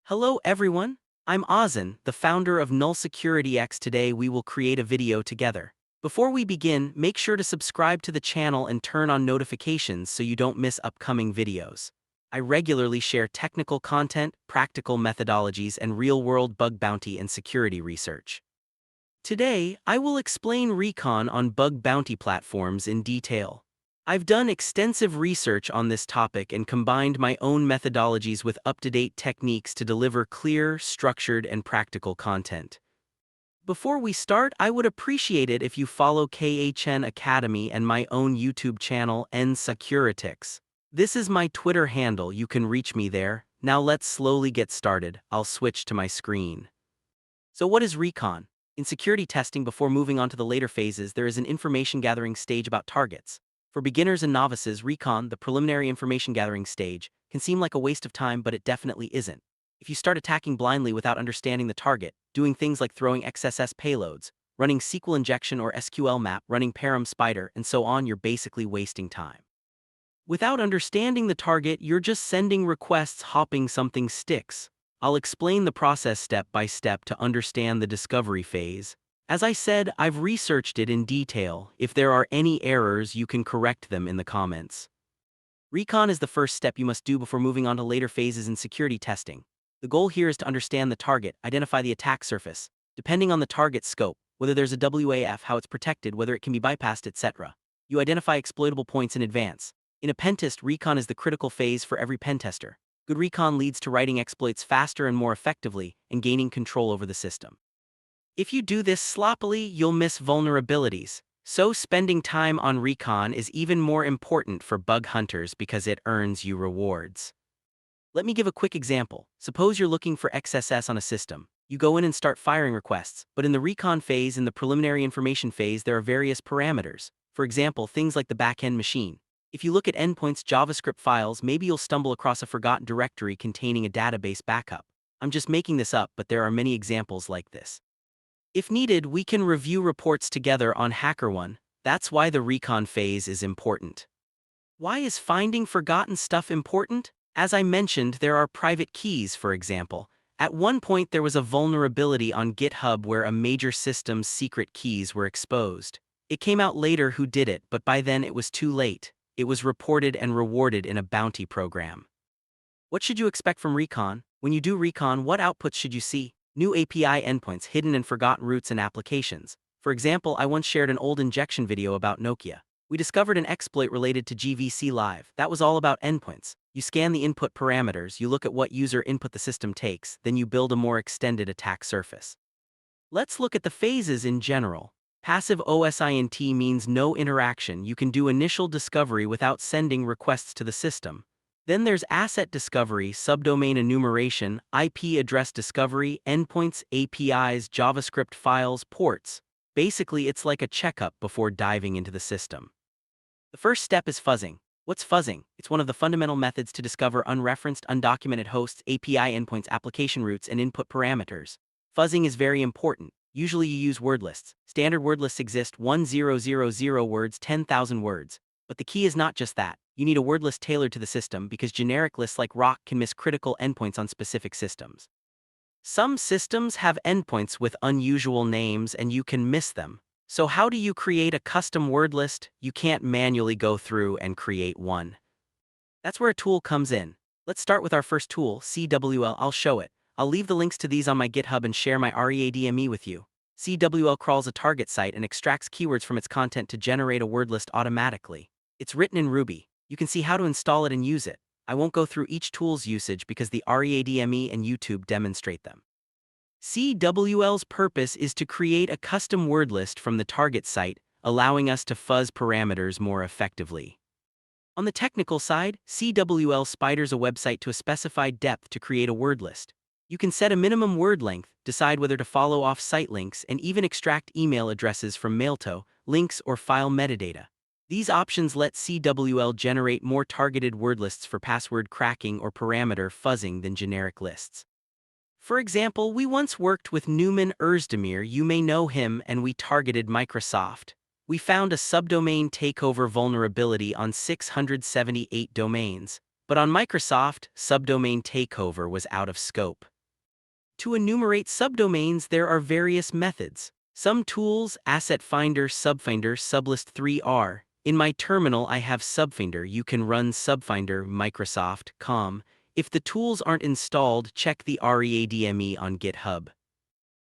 Hello everyone, I'm OSINT, the founder of Null Security X. Today we will create a video together. Before we begin, make sure to subscribe to the channel and turn on notifications so you don't miss upcoming videos. I regularly share technical content, practical methodologies, and real-world bug bounty and security research. Today, I will explain Recon on bug bounty platforms in detail. I've done extensive research on this topic and combined my own methodologies with up-to-date techniques to deliver clear, structured, and practical content. Before we start, I would appreciate it if you follow KHN Academy and my own YouTube channel, Securitics. This is my Twitter handle, you can reach me there. Now let's slowly get started. I'll switch to my screen. So what is Recon? In security testing, before moving on to the later phases, there is an information gathering stage about targets. For beginners and novices, Recon, the preliminary information gathering stage, can seem like a waste of time, but it definitely isn't. If you start attacking blindly without understanding the target, doing things like throwing XSS payloads, running SQL injection or SQL map, running param spider, and so on, you're basically wasting time. Without understanding the target, you're just sending requests hoping something sticks. I'll explain the process step by step to understand the discovery phase. As I said, I've researched it in detail. If there are any errors, you can correct them in the comments. Recon is the first step you must do before moving on to later phases in security testing. The goal here is to understand the target, identify the attack surface, depending on the target scope, whether there's a WAF, how it's protected, whether it can be bypassed, etc. You identify exploitable points in advance. In a pentest, Recon is the critical phase for every pentester. Good Recon leads to writing exploits faster and more effectively and gaining control over the system. If you do this sloppily, you'll miss vulnerabilities. So spending time on Recon is even more important for bug hunters because it earns you rewards. Let me give a quick example. Suppose you're looking for XSS on a system. You go in and start firing requests, but in the Recon phase and the preliminary information phase there are various parameters. For example, things like the backend machine. If you look at endpoints JavaScript files, maybe you'll stumble across a forgotten directory containing a database backup. I'm just making this up, but there are many examples like this. If needed, we can review reports together on HackerOne. That's why the Recon phase is important. Why is finding forgotten stuff important? As I mentioned, there are private keys, for example. At one point there was a vulnerability on GitHub where a major system's secret keys were exposed. It came out later who did it, but by then it was too late. It was reported and rewarded in a bounty program. What should you expect from Recon? When you do Recon, what outputs should you see? New API endpoints, hidden and forgotten routes and applications. For example, I once shared an old injection video about Nokia. We discovered an exploit related to GVC Live. That was all about endpoints. You scan the input parameters, you look at what user input the system takes, then you build a more extended attack surface. Let's look at the phases in general. Passive OSINT means no interaction. You can do initial discovery without sending requests to the system. Then there's asset discovery, subdomain enumeration, IP address discovery, endpoints, APIs, JavaScript files, ports. Basically, it's like a checkup before diving into the system. The first step is fuzzing. What's fuzzing? It's one of the fundamental methods to discover unreferenced, undocumented hosts, API endpoints, application routes, and input parameters. Fuzzing is very important. Usually you use word lists. Standard word lists exist 1000 words, 10,000 words. But the key is not just that. You need a word list tailored to the system because generic lists like rock can miss critical endpoints on specific systems. Some systems have endpoints with unusual names and you can miss them. So how do you create a custom word list? You can't manually go through and create one. That's where a tool comes in. Let's start with our first tool, CWL. I'll show it. I'll leave the links to these on my GitHub and share my README with you. CWL crawls a target site and extracts keywords from its content to generate a word list automatically. It's written in Ruby. You can see how to install it and use it. I won't go through each tool's usage because the README and YouTube demonstrate them. CWL's purpose is to create a custom word list from the target site, allowing us to fuzz parameters more effectively. On the technical side, CWL spiders a website to a specified depth to create a word list. You can set a minimum word length, decide whether to follow off-site links, and even extract email addresses from Mailto, links, or file metadata. These options let CWL generate more targeted word lists for password cracking or parameter fuzzing than generic lists. For example, we once worked with Newman Özdemir, you may know him, and we targeted Microsoft. We found a subdomain takeover vulnerability on 678 domains. But on Microsoft, subdomain takeover was out of scope. To enumerate subdomains, there are various methods. Some tools, Asset Finder, Subfinder, Sublist 3R. In my terminal, I have Subfinder. You can run Subfinder, Microsoft.com. If the tools aren't installed, check the README on GitHub.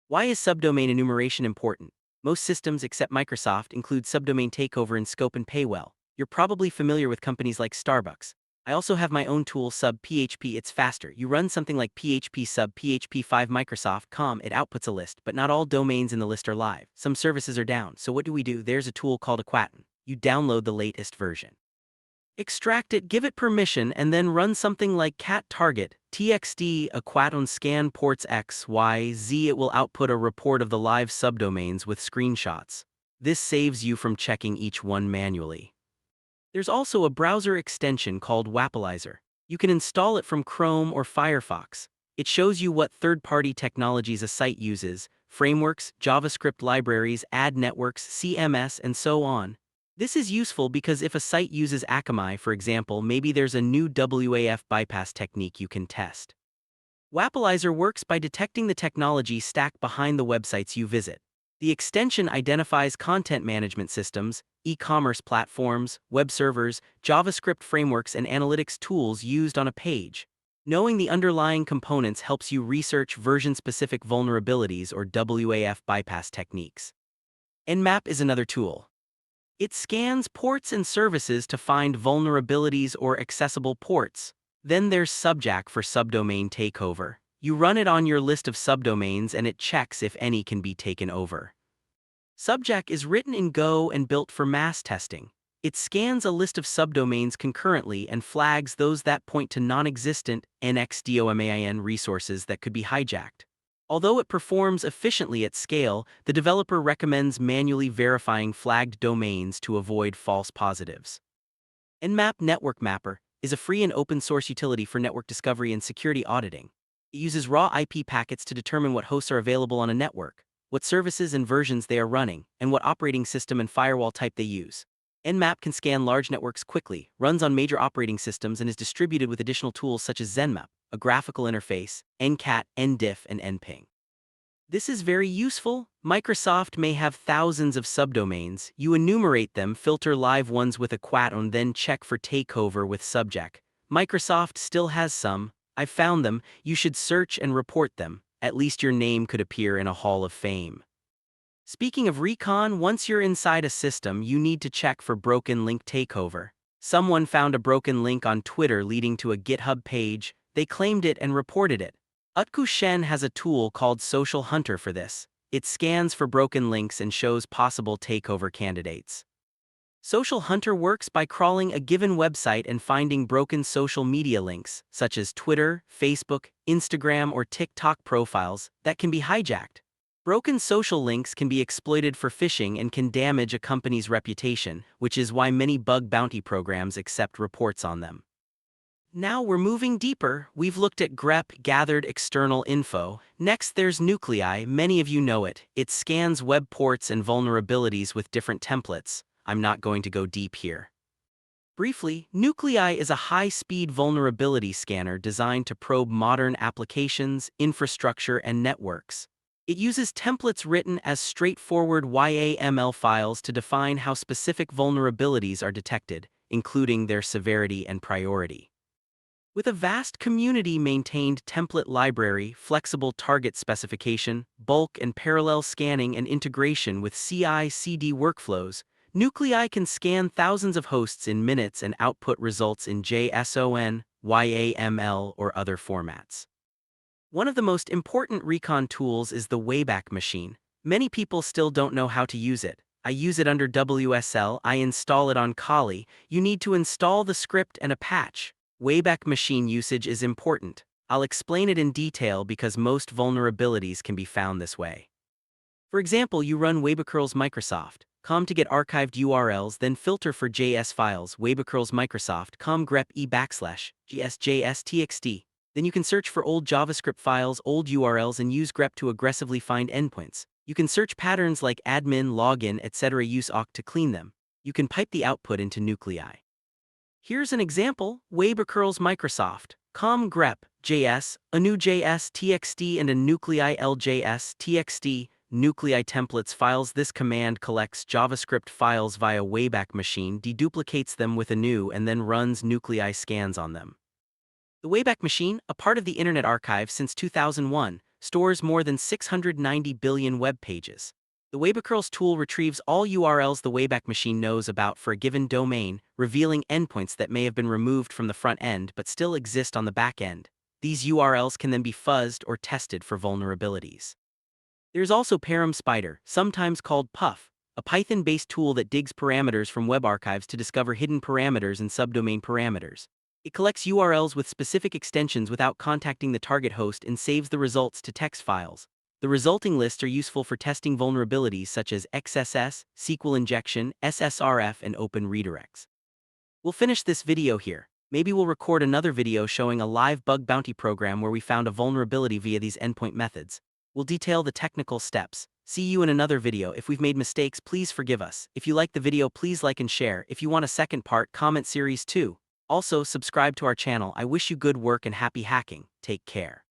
Why is subdomain enumeration important? Most systems except Microsoft include subdomain takeover in scope and pay well. You're probably familiar with companies like Starbucks. I also have my own tool, sub PHP. It's faster. You run something like PHP sub PHP5 Microsoft.com, it outputs a list, but not all domains in the list are live. Some services are down, so what do? There's a tool called Aquaton. You download the latest version. Extract it, give it permission, and then run something like cat target, txt, aquaton scan ports x, y, z. It will output a report of the live subdomains with screenshots. This saves you from checking each one manually. There's also a browser extension called Wappalizer. You can install it from Chrome or Firefox. It shows you what third-party technologies a site uses, frameworks, JavaScript libraries, ad networks, CMS, and so on. This is useful because if a site uses Akamai, for example, maybe there's a new WAF bypass technique you can test. Wappalizer works by detecting the technology stack behind the websites you visit. The extension identifies content management systems, e-commerce platforms, web servers, JavaScript frameworks, and analytics tools used on a page. Knowing the underlying components helps you research version-specific vulnerabilities or WAF bypass techniques. Nmap is another tool. It scans ports and services to find vulnerabilities or accessible ports. Then there's Subjack for subdomain takeover. You run it on your list of subdomains and it checks if any can be taken over. Subjack is written in Go and built for mass testing. It scans a list of subdomains concurrently and flags those that point to non-existent NXDOMAIN resources that could be hijacked. Although it performs efficiently at scale, the developer recommends manually verifying flagged domains to avoid false positives. Nmap Network Mapper is a free and open-source utility for network discovery and security auditing. It uses raw IP packets to determine what hosts are available on a network, what services and versions they are running, and what operating system and firewall type they use. Nmap can scan large networks quickly, runs on major operating systems, and is distributed with additional tools such as ZenMap, a graphical interface, NCAT, NDiff, and NPing. This is very useful. Microsoft may have thousands of subdomains. You enumerate them, filter live ones with Aquaton, then check for takeover with Subjack. Microsoft still has some. I've found them. You should search and report them. At least your name could appear in a Hall of Fame. Speaking of recon, once you're inside a system, you need to check for broken link takeover. Someone found a broken link on Twitter leading to a GitHub page. They claimed it and reported it. Utku Shen has a tool called Social Hunter for this. It scans for broken links and shows possible takeover candidates. Social Hunter works by crawling a given website and finding broken social media links, such as Twitter, Facebook, Instagram, or TikTok profiles, that can be hijacked. Broken social links can be exploited for phishing and can damage a company's reputation, which is why many bug bounty programs accept reports on them. Now we're moving deeper. We've looked at grep, gathered external info. Next there's Nuclei. Many of you know it. It scans web ports and vulnerabilities with different templates. I'm not going to go deep here. Briefly, Nuclei is a high-speed vulnerability scanner designed to probe modern applications, infrastructure, and networks. It uses templates written as straightforward YAML files to define how specific vulnerabilities are detected, including their severity and priority. With a vast community-maintained template library, flexible target specification, bulk and parallel scanning, and integration with CI/CD workflows, Nuclei can scan thousands of hosts in minutes and output results in JSON, YAML, or other formats. One of the most important recon tools is the Wayback machine. Many people still don't know how to use it. I use it under WSL. I install it on Kali. You need to install the script and a patch. Wayback machine usage is important. I'll explain it in detail because most vulnerabilities can be found this way. For example, you run Waybackcurls Microsoft.com to get archived URLs, then filter for JS files, Waybackcurls Microsoft.com grep e/gsjs.txt. Then you can search for old JavaScript files, old URLs, and use grep to aggressively find endpoints. You can search patterns like admin, login, etc. Use awk to clean them. You can pipe the output into Nuclei. Here's an example, Waybackcurls Microsoft. com grep.js, a new JS txt and a nuclei ljs txt, nuclei templates files. This command collects JavaScript files via Wayback machine, deduplicates them with a new, and then runs nuclei scans on them. The Wayback Machine, a part of the Internet Archive since 2001, stores more than 690 billion web pages. The Waybackcurls tool retrieves all URLs the Wayback Machine knows about for a given domain, revealing endpoints that may have been removed from the front end but still exist on the back end. These URLs can then be fuzzed or tested for vulnerabilities. There's also Param Spider, sometimes called Puff, a Python-based tool that digs parameters from web archives to discover hidden parameters and subdomain parameters. It collects URLs with specific extensions without contacting the target host and saves the results to text files. The resulting lists are useful for testing vulnerabilities such as XSS, SQL injection, SSRF, and open redirects. We'll finish this video here. Maybe we'll record another video showing a live bug bounty program where we found a vulnerability via these endpoint methods. We'll detail the technical steps. See you in another video. If we've made mistakes, please forgive us. If you like the video, please like and share. If you want a second part, comment series 2. Also, subscribe to our channel. I wish you good work and happy hacking. Take care.